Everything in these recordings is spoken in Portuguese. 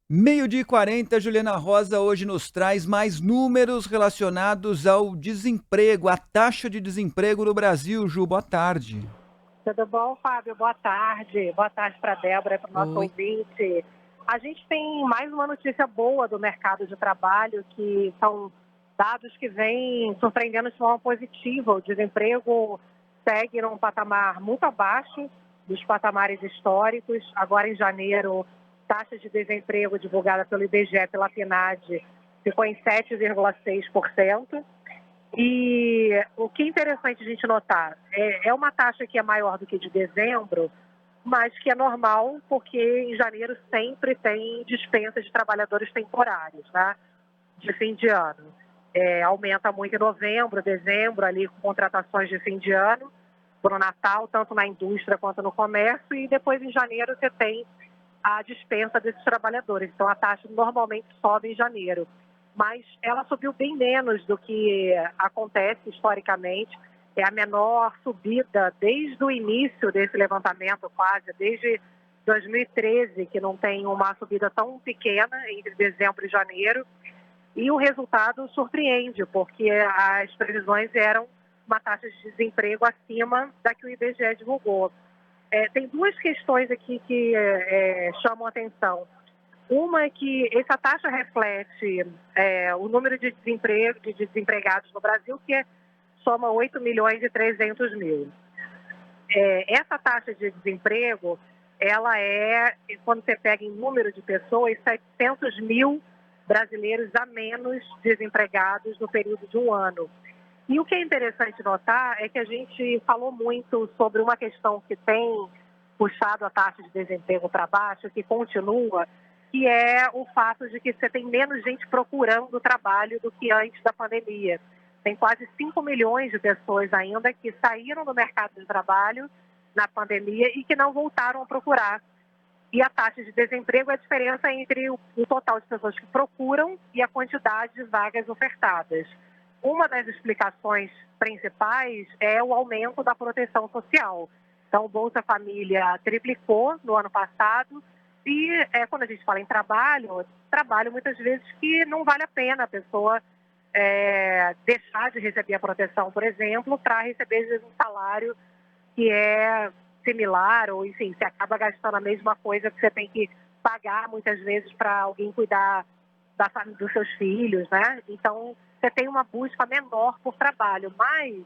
Meio-dia e 40, Juliana Rosa hoje nos traz mais números relacionados ao desemprego, a taxa de desemprego no Brasil. Ju, boa tarde. Tudo bom, Fábio? Boa tarde. Boa tarde para a Débora e para o nosso Oi. ouvinte. A gente tem mais uma notícia boa do mercado de trabalho, que são dados que vêm surpreendendo de forma positiva. O desemprego segue num patamar muito abaixo dos patamares históricos. Agora, em janeiro, taxa de desemprego divulgada pelo IBGE e pela PNAD ficou em 7,6%. E o que é interessante a gente notar é uma taxa que é maior do que de dezembro, mas que é normal porque em janeiro sempre tem dispensa de trabalhadores temporários, né, de fim de ano. Aumenta muito em novembro, dezembro, ali com contratações de fim de ano, para o Natal, tanto na indústria quanto no comércio, e depois em janeiro você tem a dispensa desses trabalhadores. Então a taxa normalmente sobe em janeiro, mas ela subiu bem menos do que acontece historicamente. É a menor subida desde o início desse levantamento, quase, desde 2013, que não tem uma subida tão pequena entre dezembro e janeiro. E o resultado surpreende, porque as previsões eram uma taxa de desemprego acima da que o IBGE divulgou. Tem duas questões aqui que chamam a atenção. Uma é que essa taxa reflete o número de desempregados no Brasil, que soma 8 milhões e 300 mil. Essa taxa de desemprego, ela quando você pega em número de pessoas, 700 mil brasileiros a menos desempregados no período de um ano. E o que é interessante notar é que a gente falou muito sobre uma questão que tem puxado a taxa de desemprego para baixo, que continua, que é o fato de que você tem menos gente procurando trabalho do que antes da pandemia. Tem quase 5 milhões de pessoas ainda que saíram do mercado de trabalho na pandemia e que não voltaram a procurar. E a taxa de desemprego é a diferença entre o total de pessoas que procuram e a quantidade de vagas ofertadas. Uma das explicações principais é o aumento da proteção social. Então, o Bolsa Família triplicou no ano passado e quando a gente fala em trabalho muitas vezes que não vale a pena a pessoa deixar de receber a proteção, por exemplo, para receber às vezes, um salário que é similar, ou enfim, você acaba gastando a mesma coisa que você tem que pagar muitas vezes para alguém cuidar dos seus filhos, né? Então, você tem uma busca menor por trabalho, mas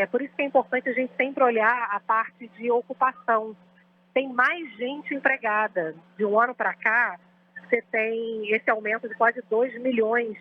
por isso que é importante a gente sempre olhar a parte de ocupação. Tem mais gente empregada. De um ano para cá, você tem esse aumento de quase 2 milhões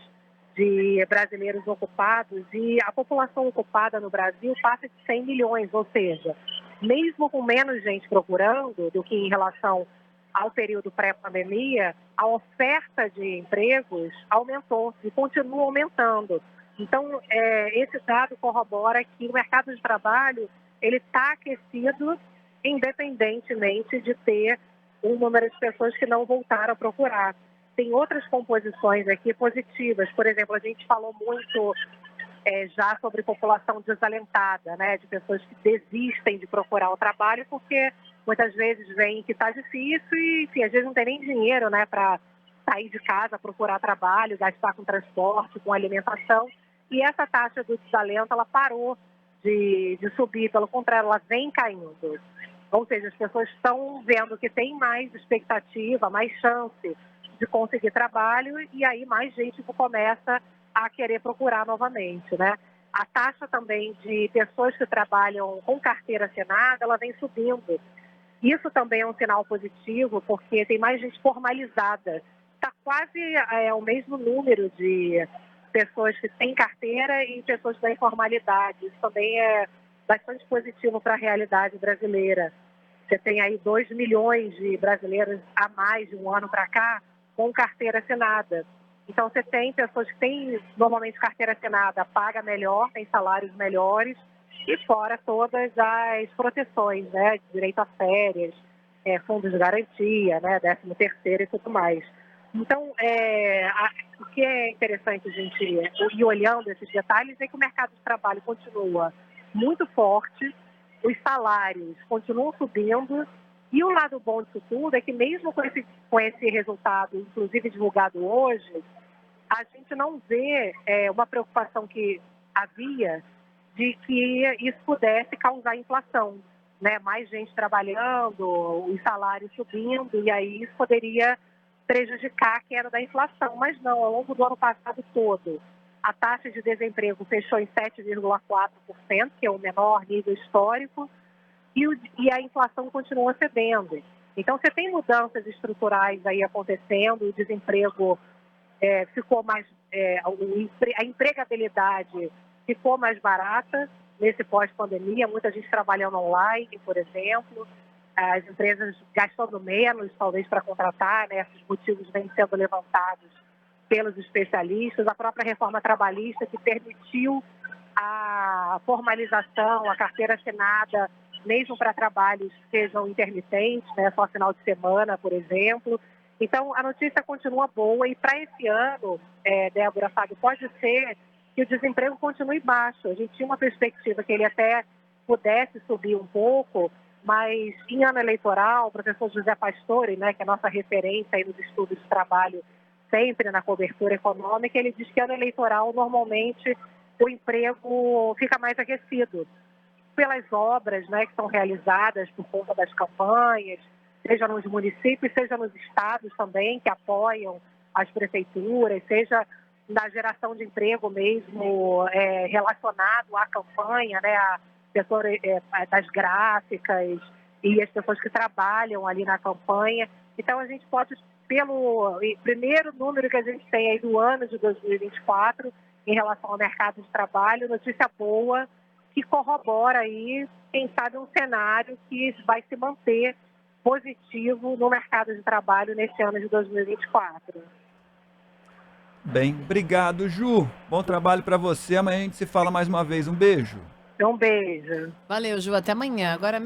de brasileiros ocupados e a população ocupada no Brasil passa de 100 milhões, ou seja, mesmo com menos gente procurando do que em relação ao período pré-pandemia, a oferta de empregos aumentou e continua aumentando. Então, esse dado corrobora que o mercado de trabalho ele está aquecido independentemente de ter um número de pessoas que não voltaram a procurar. Tem outras composições aqui positivas. Por exemplo, a gente falou muito já sobre população desalentada, né, de pessoas que desistem de procurar o trabalho porque muitas vezes veem que está difícil e, enfim, às vezes não tem nem dinheiro, né, para sair de casa, procurar trabalho, gastar com transporte, com alimentação. E essa taxa do desalento, ela parou de subir, pelo contrário, ela vem caindo. Ou seja, as pessoas estão vendo que tem mais expectativa, mais chance de conseguir trabalho e aí mais gente começa a querer procurar novamente, né? A taxa também de pessoas que trabalham com carteira assinada, ela vem subindo. Isso também é um sinal positivo, porque tem mais gente formalizada. Está quase o mesmo número de pessoas que têm carteira e pessoas da informalidade. Isso também é bastante positivo para a realidade brasileira. Você tem aí 2 milhões de brasileiros a mais de um ano para cá com carteira assinada. Então, você tem pessoas que têm normalmente carteira assinada, paga melhor, tem salários melhores, e fora todas as proteções, né? Direito a férias, fundos de garantia, né? 13º e tudo mais. Então, o que é interessante a gente ir olhando esses detalhes é que o mercado de trabalho continua muito forte, os salários continuam subindo E o lado bom disso tudo é que mesmo com esse resultado, inclusive divulgado hoje, a gente não vê uma preocupação que havia de que isso pudesse causar inflação, né? Mais gente trabalhando, os salários subindo, e aí isso poderia prejudicar a queda da inflação. Mas não, ao longo do ano passado todo, a taxa de desemprego fechou em 7,4%, que é o menor nível histórico, e a inflação continua cedendo. Então, você tem mudanças estruturais aí acontecendo, o desemprego ficou mais, a empregabilidade ficou mais barata nesse pós-pandemia, muita gente trabalhando online, por exemplo, as empresas gastando menos, talvez, para contratar, né? Esses motivos vêm sendo levantados pelos especialistas, a própria reforma trabalhista que permitiu a formalização, a carteira assinada, mesmo para trabalhos que sejam intermitentes, né? Só final de semana, por exemplo. Então, a notícia continua boa e para esse ano, Débora, Fábio, pode ser que o desemprego continue baixo. A gente tinha uma perspectiva que ele até pudesse subir um pouco, mas em ano eleitoral, o professor José Pastore, né, que é a nossa referência aí nos estudos de trabalho, sempre na cobertura econômica, ele diz que ano eleitoral, normalmente, o emprego fica mais aquecido pelas obras, né, que são realizadas por conta das campanhas, seja nos municípios, seja nos estados também, que apoiam as prefeituras, seja na geração de emprego mesmo relacionado à campanha, né, a setor das gráficas e as pessoas que trabalham ali na campanha. Então, a gente pode, pelo primeiro número que a gente tem aí do ano de 2024, em relação ao mercado de trabalho, notícia boa, que corrobora aí, quem sabe, um cenário que vai se manter positivo no mercado de trabalho nesse ano de 2024. Bem, obrigado, Ju. Bom trabalho para você. Amanhã a gente se fala mais uma vez. Um beijo. Um beijo. Valeu, Ju. Até amanhã. Agora